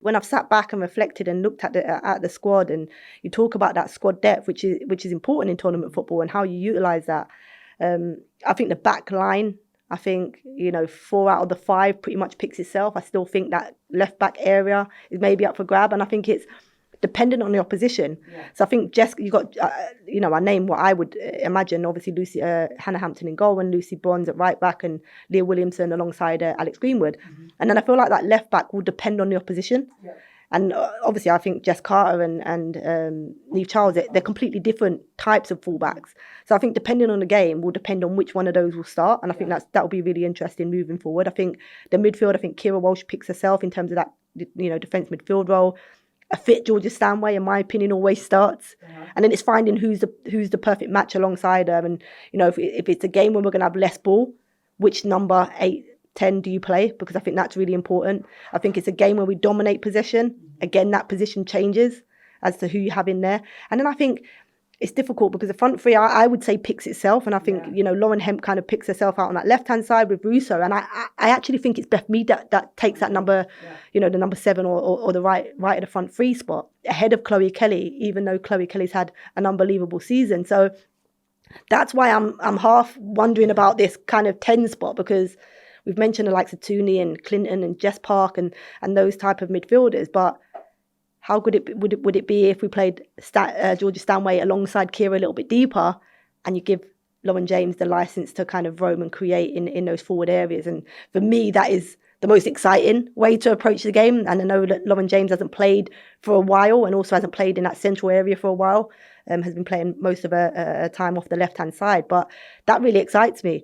when I've sat back and reflected and looked at the squad, and you talk about that squad depth, which is important in tournament football, and how you utilise that. I think the back line, I think, 4 out of the 5 pretty much picks itself. I still think that left back area is maybe up for grab, and I think it's dependent on the opposition. Yeah. So I think you got, I name what I would imagine. Obviously, Hannah Hampton in goal and Lucy Bronze at right back, and Leah Williamson alongside Alex Greenwood. Mm-hmm. And then I feel like that left back will depend on the opposition. Yeah. And obviously, I think Jess Carter and Neve Charles, they're completely different types of fullbacks. So I think depending on the game will depend on which one of those will start. And I think that will be really interesting moving forward. I think the midfield, I think Kira Walsh picks herself in terms of that, defence midfield role. A fit Georgia Stanway, in my opinion, always starts. Uh-huh. And then it's finding who's the perfect match alongside her. And, if it's a game where we're going to have less ball, which number 8, 10 do you play? Because I think that's really important. I think it's a game where we dominate possession. Again, that position changes as to who you have in there. And then I think it's difficult because the front three, I would say, picks itself. And I think, Lauren Hemp kind of picks herself out on that left-hand side with Russo. And I actually think it's Beth Mead that takes that number, the number 7 or the right of the front three spot ahead of Chloe Kelly, even though Chloe Kelly's had an unbelievable season. So that's why I'm half wondering about this kind of 10 spot, because we've mentioned the likes of Tooney and Clinton and Jess Park and those type of midfielders, but how good would it be if we played Georgia Stanway alongside Kira a little bit deeper, and you give Lauren James the license to kind of roam and create in those forward areas? And for me, that is the most exciting way to approach the game. And I know that Lauren James hasn't played for a while, and also hasn't played in that central area for a while. Has been playing most of her time off the left-hand side. But that really excites me.